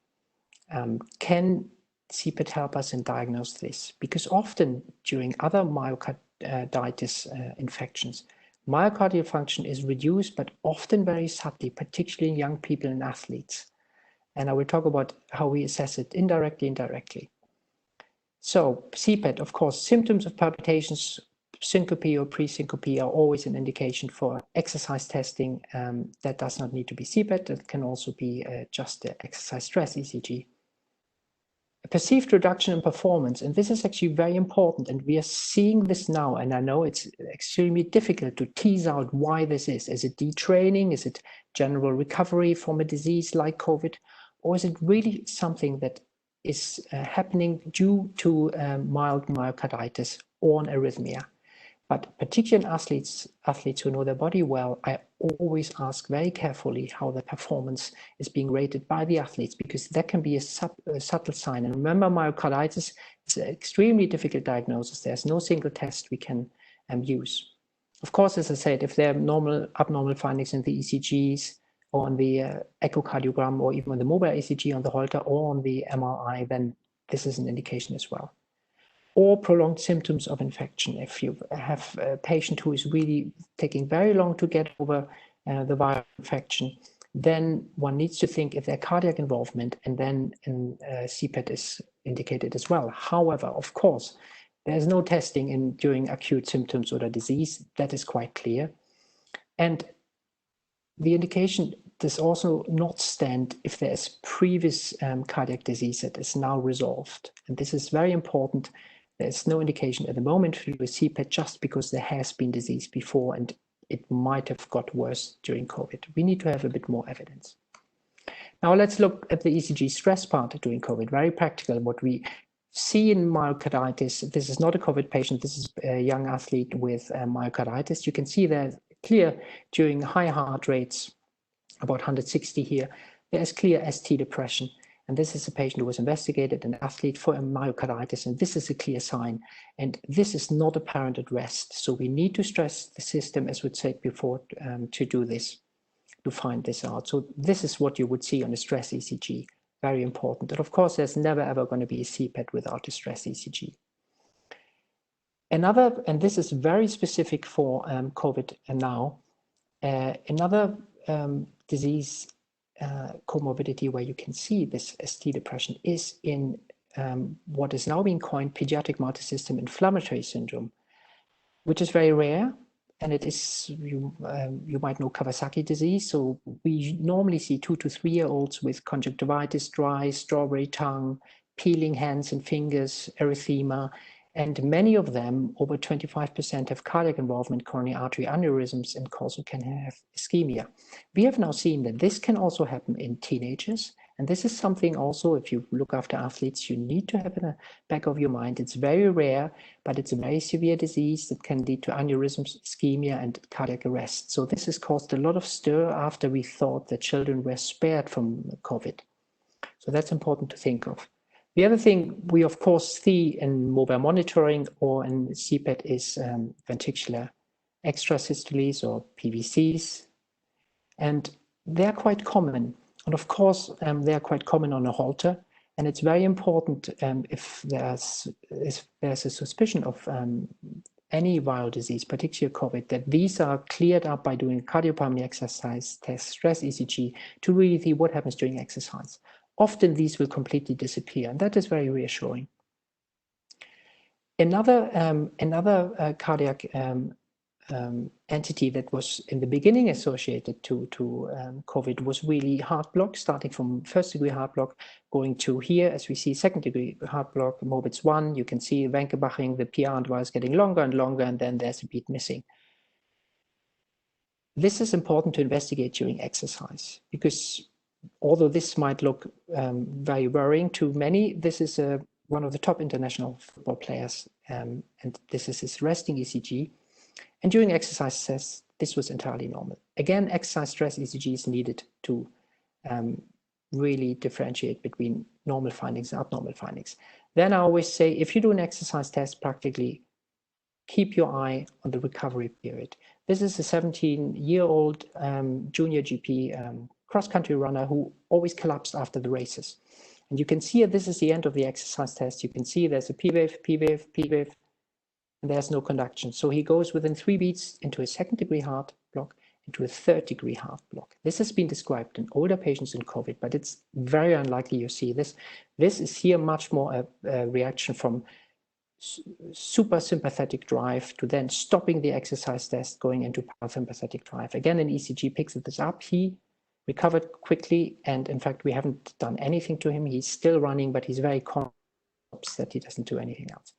Can CPET help us in diagnose this? Because often during other myocarditis infections, myocardial function is reduced, but often very subtly, particularly in young people and athletes. And I will talk about how we assess it indirectly. So CPET, of course, symptoms of palpitations, syncope or pre-syncope are always an indication for exercise testing. That does not need to be CPET. It can also be just the exercise stress ECG. A perceived reduction in performance, and this is actually very important, and we are seeing this now, and I know it's extremely difficult to tease out why this is. Is it detraining? Is it general recovery from a disease like COVID? Or is it really something that is happening due to mild myocarditis or an arrhythmia? But particularly in athletes who know their body well, I always ask very carefully how the performance is being rated by the athletes, because that can be a subtle sign. And remember, myocarditis is an extremely difficult diagnosis. There's no single test we can use. Of course, as I said, if there are abnormal findings in the ECGs or on the echocardiogram, or even on the mobile ECG on the Holter or on the MRI, then this is an indication as well. Or prolonged symptoms of infection. If you have a patient who is really taking very long to get over the viral infection, then one needs to think if there's cardiac involvement, and then CPET is indicated as well. However, of course, there's no testing during acute symptoms or the disease. That is quite clear. And the indication does also not stand if there is previous cardiac disease that is now resolved. And this is very important. There's no indication at the moment for CPET just because there has been disease before and it might have got worse during COVID. We need to have a bit more evidence. Now let's look at the ECG stress part during COVID. Very practical. What we see in myocarditis, this is not a COVID patient, this is a young athlete with myocarditis. You can see there clear during high heart rates, about 160 here, there is clear ST depression. And this is a patient who was investigated, an athlete for a myocarditis, and this is a clear sign. And this is not apparent at rest. So we need to stress the system, as we said before, to do this, to find this out. So this is what you would see on a stress ECG, very important. And of course, there's never ever going to be a CPET without a stress ECG. Another, and this is very specific for COVID and now, another disease comorbidity where you can see this ST depression is in what is now being coined pediatric multisystem inflammatory syndrome, which is very rare. And it is, you might know Kawasaki disease. So we normally see 2 to 3 year olds with conjunctivitis, dry, strawberry tongue, peeling hands and fingers, erythema. And many of them, over 25%, have cardiac involvement, coronary artery aneurysms, and also can have ischemia. We have now seen that this can also happen in teenagers. And this is something also, if you look after athletes, you need to have in the back of your mind. It's very rare, but it's a very severe disease that can lead to aneurysms, ischemia, and cardiac arrest. So this has caused a lot of stir after we thought that children were spared from COVID. So that's important to think of. The other thing we, of course, see in mobile monitoring or in CPET is ventricular extrasystoles or PVCs. And they're quite common. And of course, they're quite common on a Holter. And it's very important if there's a suspicion of any viral disease, particularly COVID, that these are cleared up by doing cardiopulmonary exercise test, stress ECG, to really see what happens during exercise. Often these will completely disappear, and that is very reassuring. Another cardiac entity that was in the beginning associated to COVID was really heart block, starting from first-degree heart block, going to here, as we see second-degree heart block, Mobitz 1. You can see Wenkebaching, the PR interval is getting longer and longer, and then there's a beat missing. This is important to investigate during exercise, because although this might look very worrying to many, this is one of the top international football players, and this is his resting ECG. And during exercise tests, this was entirely normal. Again, exercise stress ECG is needed to really differentiate between normal findings and abnormal findings. Then I always say, if you do an exercise test, practically keep your eye on the recovery period. This is a 17-year-old junior GP cross-country runner who always collapsed after the races. And you can see this is the end of the exercise test. You can see there's a P-wave, P-wave, P-wave, and there's no conduction. So he goes within 3 beats into a second-degree heart block, into a third-degree heart block. This has been described in older patients in COVID, but it's very unlikely you see this. This is here much more a reaction from super sympathetic drive to then stopping the exercise test, going into parasympathetic drive. Again, an ECG picks this up. He recovered quickly, and in fact, we haven't done anything to him. He's still running, but he's very conscious that he doesn't do anything else.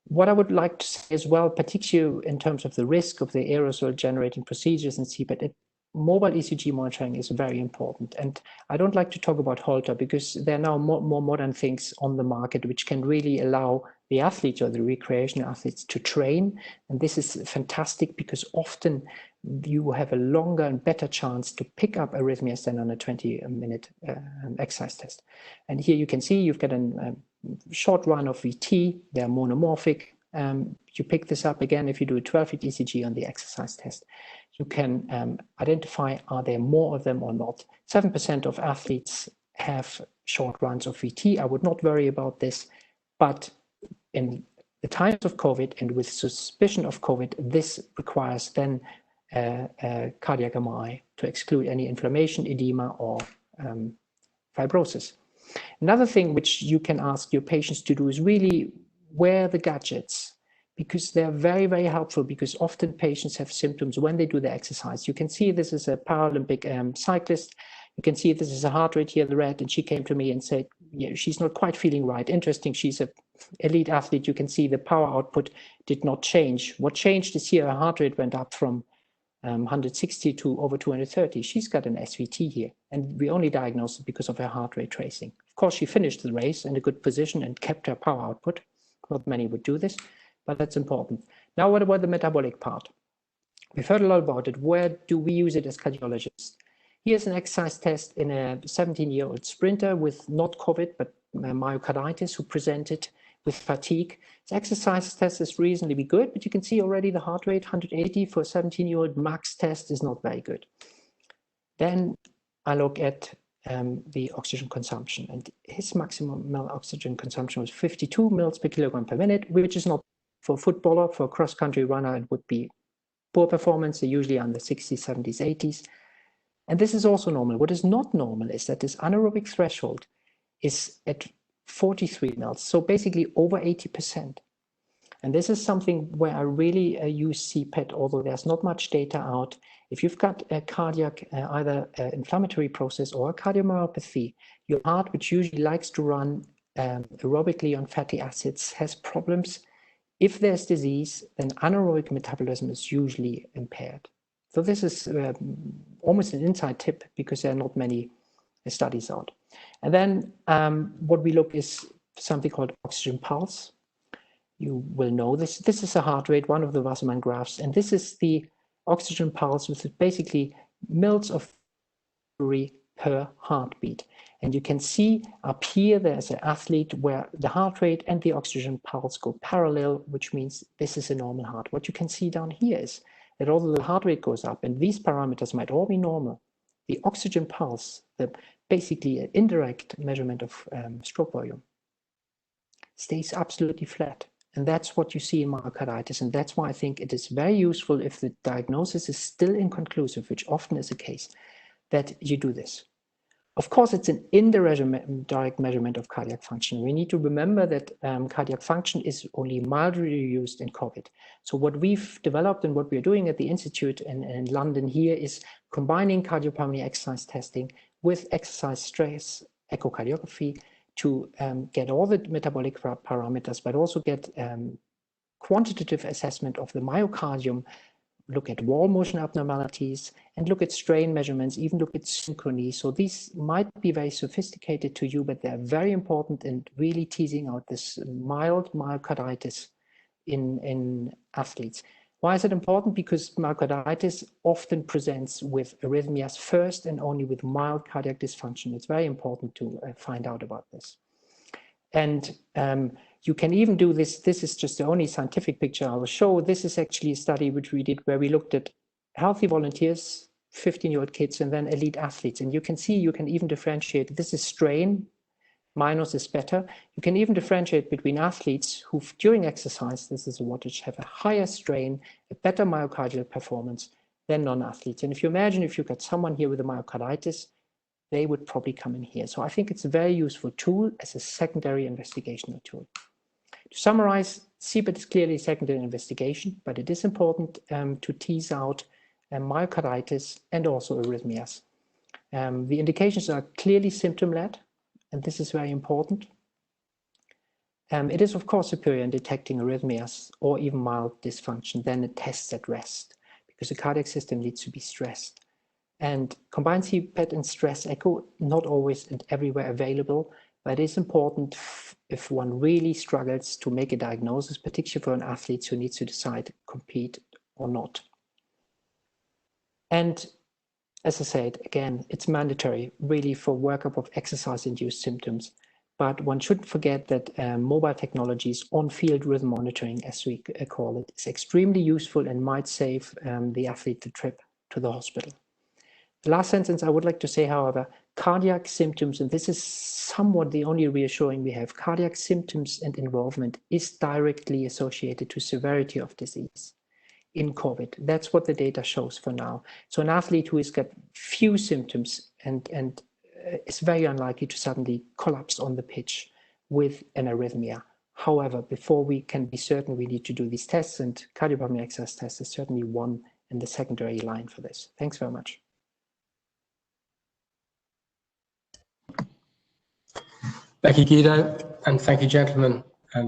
What I would like to say as well, particularly in terms of the risk of the aerosol generating procedures in CPET, mobile ECG monitoring is very important. And I don't like to talk about Holter because there are now more modern things on the market which can really allow the athletes or the recreational athletes to train. And this is fantastic because often you have a longer and better chance to pick up arrhythmias than on a 20-minute exercise test. And here you can see you've got a short run of VT, they're monomorphic. You pick this up again if you do a 12-lead ECG on the exercise test. You can identify, are there more of them or not? 7% of athletes have short runs of VT. I would not worry about this, but in the times of COVID and with suspicion of COVID, this requires then cardiac MRI to to exclude any inflammation, edema, or fibrosis. Another thing which you can ask your patients to do is really wear the gadgets, because they're very, very helpful, because often patients have symptoms when they do the exercise. You can see this is a Paralympic cyclist. You can see this is a heart rate here, the red, and she came to me and said, yeah, she's not quite feeling right. Interesting, she's an elite athlete. You can see the power output did not change. What changed is here, her heart rate went up from 160 to over 230. She's got an SVT here, and we only diagnosed it because of her heart rate tracing. Of course, she finished the race in a good position and kept her power output. Not many would do this, but that's important. Now, what about the metabolic part? We've heard a lot about it. Where do we use it as cardiologists? Here's an exercise test in a 17-year-old sprinter with not COVID, but myocarditis, who presented with fatigue. The exercise test is reasonably good, but you can see already the heart rate, 180 for a 17-year-old max test is not very good. Then I look at the oxygen consumption, and his maximum oxygen consumption was 52 mils per kilogram per minute, which is not, for a footballer, for a cross-country runner, it would be poor performance. They're usually under 60s, 70s, 80s. And this is also normal. What is not normal is that this anaerobic threshold is at 43 mils, so basically over 80%. And this is something where I really use CPET, although there's not much data out. If you've got a cardiac, either inflammatory process or a cardiomyopathy, your heart, which usually likes to run aerobically on fatty acids, has problems. If there's disease, then anaerobic metabolism is usually impaired. So this is almost an inside tip, because there are not many studies out. And then what we look is something called oxygen pulse. You will know this. This is a heart rate, one of the Wassermann graphs, and this is the oxygen pulse, which is basically mils of per heartbeat. And you can see up here, there's an athlete where the heart rate and the oxygen pulse go parallel, which means this is a normal heart. What you can see down here is that although the heart rate goes up, and these parameters might all be normal, the oxygen pulse, basically an indirect measurement of stroke volume, stays absolutely flat. And that's what you see in myocarditis. And that's why I think it is very useful, if the diagnosis is still inconclusive, which often is the case, that you do this. Of course, it's an indirect measurement of cardiac function. We need to remember that cardiac function is only mildly reduced in COVID. So what we've developed and what we're doing at the Institute in London here is combining cardiopulmonary exercise testing with exercise stress echocardiography to get all the metabolic parameters, but also get quantitative assessment of the myocardium, look at wall motion abnormalities, and look at strain measurements, even look at synchrony. So these might be very sophisticated to you, but they're very important in really teasing out this mild myocarditis in athletes. Why is it important? Because myocarditis often presents with arrhythmias first and only with mild cardiac dysfunction. It's very important to find out about this. And you can even do this. This is just the only scientific picture I will show. This is actually a study which we did where we looked at healthy volunteers, 15-year-old kids, and then elite athletes. And you can see, you can even differentiate. This is strain, minus is better. You can even differentiate between athletes who, during exercise, this is a wattage, have a higher strain, a better myocardial performance than non-athletes. And if you imagine if you got someone here with a myocarditis, they would probably come in here. So I think it's a very useful tool as a secondary investigational tool. To summarize, CPET is clearly a secondary investigation, but it is important to tease out myocarditis and also arrhythmias. The indications are clearly symptom-led, and this is very important. It is, of course, superior in detecting arrhythmias or even mild dysfunction than a test at rest, because the cardiac system needs to be stressed. And combined CPET and stress echo, not always and everywhere available, but it is important if one really struggles to make a diagnosis, particularly for an athlete who needs to decide compete or not. And as I said, again, it's mandatory really for workup of exercise-induced symptoms. But one shouldn't forget that mobile technologies, on-field rhythm monitoring, as we call it, is extremely useful and might save the athlete the trip to the hospital. The last sentence I would like to say, however, cardiac symptoms, and this is somewhat the only reassuring we have, cardiac symptoms and involvement is directly associated to severity of disease. in COVID. That's what the data shows for now. So an athlete who has got few symptoms and is very unlikely to suddenly collapse on the pitch with an arrhythmia. However, before we can be certain, we need to do these tests, and cardiopulmonary exercise test is certainly one in the secondary line for this. Thanks very much. Thank you, Guido, and thank you, gentlemen,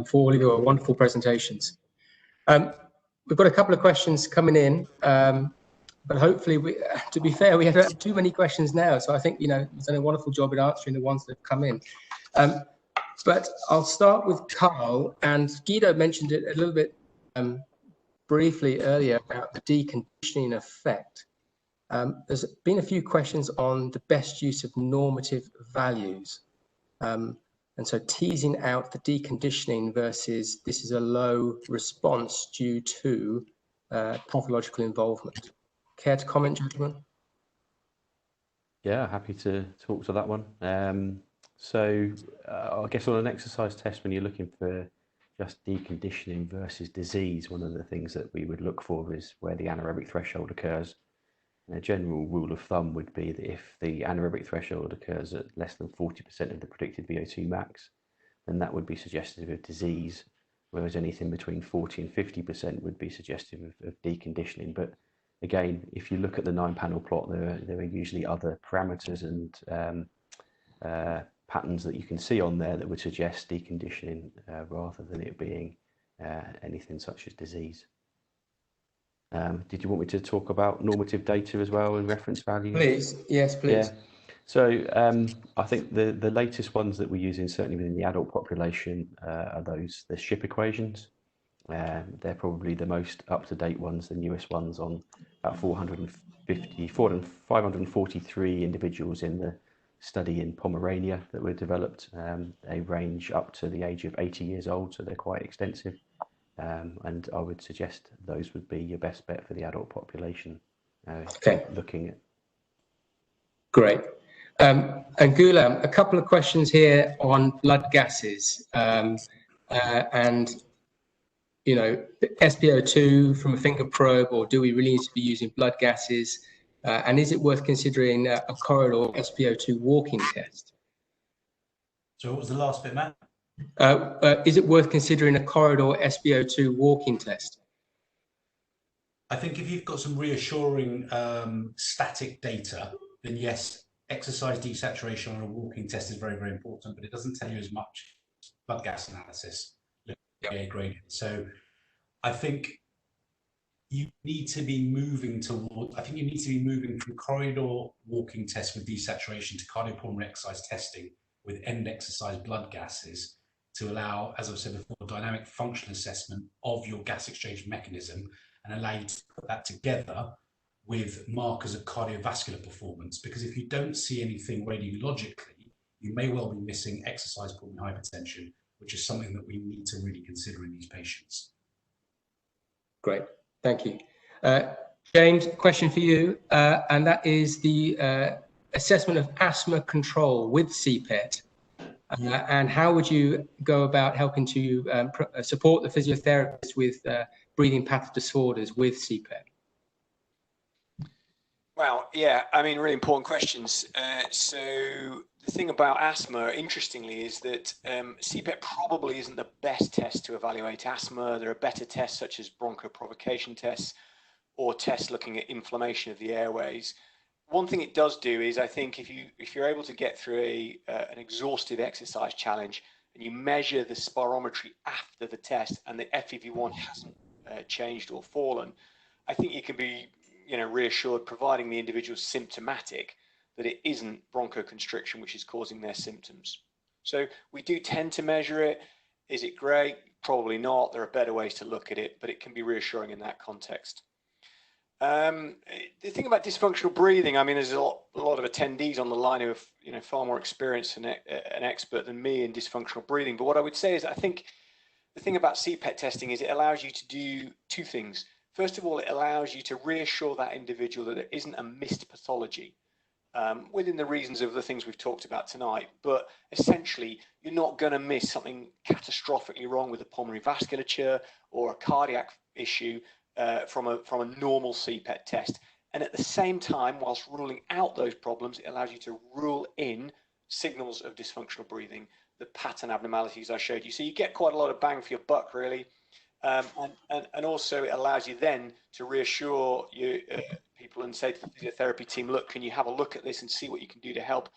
for all of your wonderful presentations. We've got a couple of questions coming in, but hopefully, to be fair, we have too many questions now, so I think, you know, you've done a wonderful job at answering the ones that have come in. But I'll start with Karl, and Guido mentioned it a little bit briefly earlier about the deconditioning effect. There's been a few questions on the best use of normative values. And so teasing out the deconditioning versus this is a low response due to pathological involvement. Care to comment, gentlemen? Yeah, happy to talk to that one. So I guess on an exercise test, when you're looking for just deconditioning versus disease, one of the things that we would look for is where the anaerobic threshold occurs. And a general rule of thumb would be that if the anaerobic threshold occurs at less than 40% of the predicted VO2 max, then that would be suggestive of disease, whereas anything between 40 and 50% would be suggestive of deconditioning. But again, if you look at the 9-panel plot, there are usually other parameters and patterns that you can see on there that would suggest deconditioning rather than it being anything such as disease. Did you want me to talk about normative data as well and reference values? Please, yes, please. Yeah. So I think the latest ones that we're using, certainly within the adult population, are the SHIP equations. They're probably the most up-to-date ones, the newest ones, on about 543 individuals in the study in Pomerania that were developed. They range up to the age of 80 years old, so they're quite extensive. And I would suggest those would be your best bet for the adult population. Okay. Looking at. Great. And Gulam, a couple of questions here on blood gases and, you know, SpO2 from a finger probe, or do we really need to be using blood gases? And is it worth considering a corridor SpO2 walking test? So what was the last bit, Matt? Is it worth considering a corridor SpO2 walking test? I think if you've got some reassuring static data, then yes, exercise desaturation on a walking test is very, very important, but it doesn't tell you as much blood gas analysis. Yep. Gradient. So I think you need to be moving toward, from corridor walking tests with desaturation to cardiopulmonary exercise testing with end exercise blood gases to allow, as I've said before, dynamic function assessment of your gas exchange mechanism and allow you to put that together with markers of cardiovascular performance. Because if you don't see anything radiologically, you may well be missing exercise pulmonary hypertension, which is something that we need to really consider in these patients. Great, thank you. James, question for you, and that is the assessment of asthma control with CPET. And how would you go about helping to support the physiotherapists with breathing pattern disorders with CPET? Well, yeah, I mean, really important questions. So the thing about asthma, interestingly, is that CPET probably isn't the best test to evaluate asthma. There are better tests such as bronchoprovocation tests or tests looking at inflammation of the airways. One thing it does do is, I think, if you're able to get through an exhaustive exercise challenge and you measure the spirometry after the test and the FEV1 hasn't changed or fallen, I think you can be, you know, reassured, providing the individual's symptomatic, that it isn't bronchoconstriction which is causing their symptoms. So we do tend to measure it. Is it great? Probably not. There are better ways to look at it, but it can be reassuring in that context. The thing about dysfunctional breathing, I mean, there's a lot of attendees on the line who have, you know, far more experience and an expert than me in dysfunctional breathing. But what I would say is, I think the thing about CPET testing is it allows you to do two things. First of all, it allows you to reassure that individual that there isn't a missed pathology within the reasons of the things we've talked about tonight. But essentially, you're not going to miss something catastrophically wrong with the pulmonary vasculature or a cardiac issue from a normal CPET test. And at the same time, whilst ruling out those problems, it allows you to rule in signals of dysfunctional breathing, the pattern abnormalities I showed you. So you get quite a lot of bang for your buck, really. And also it allows you then to reassure you people and say to the physiotherapy team, look, can you have a look at this and see what you can do to help?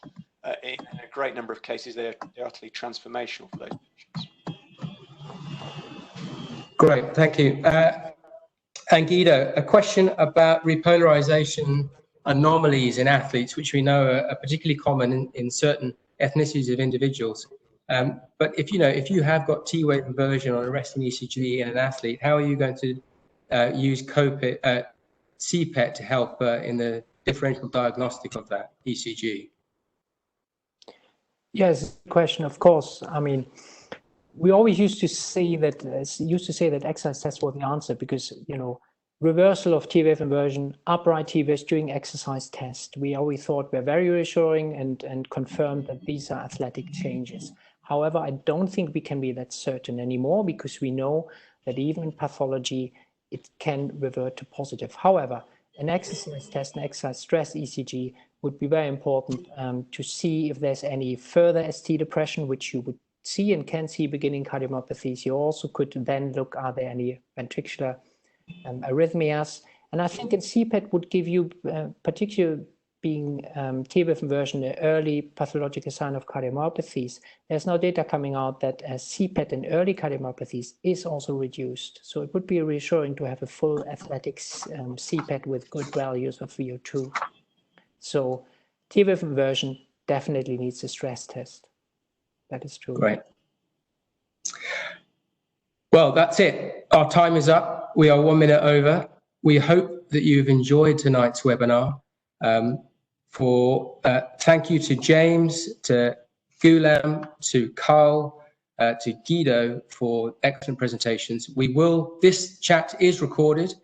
In a great number of cases, they're utterly transformational for those patients. Great, thank you. And Guido, a question about repolarization anomalies in athletes, which we know are particularly common in certain ethnicities of individuals. But if you have got T-wave inversion on a resting ECG in an athlete, how are you going to use CPET to help in the differential diagnostic of that ECG? Yes, question, of course. I mean, we always used to say that exercise tests were the answer because, reversal of T-wave inversion, upright T-waves during exercise test, we always thought were very reassuring and confirmed that these are athletic changes. However, I don't think we can be that certain anymore because we know that even in pathology, it can revert to positive. However, an exercise test, an exercise stress ECG would be very important to see if there's any further ST depression, which you would see and can see beginning cardiomyopathies. You also could then look, are there any ventricular arrhythmias? And I think in CPET would give you, particularly being T-wave inversion, the early pathological sign of cardiomyopathies. There's now data coming out that CPET in early cardiomyopathies is also reduced. So it would be reassuring to have a full athletics CPET with good values of VO2. So T-wave inversion definitely needs a stress test. That is true. Great. Well, that's it. Our time is up. We are 1 minute over. We hope that you've enjoyed tonight's webinar. Thank you to James, to Gulam, to Karl, to Guido for excellent presentations. This chat is recorded.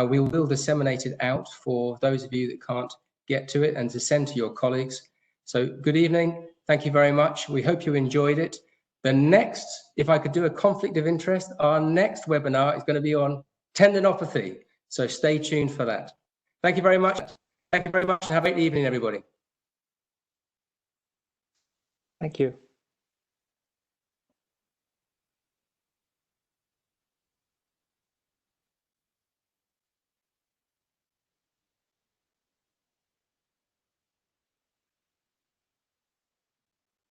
We will disseminate it out for those of you that can't get to it and to send to your colleagues. So good evening. Thank you very much. We hope you enjoyed it. The next, if I could do a conflict of interest, our next webinar is going to be on tendinopathy. So stay tuned for that. Thank you very much. Thank you very much. Have a great evening, everybody. Thank you.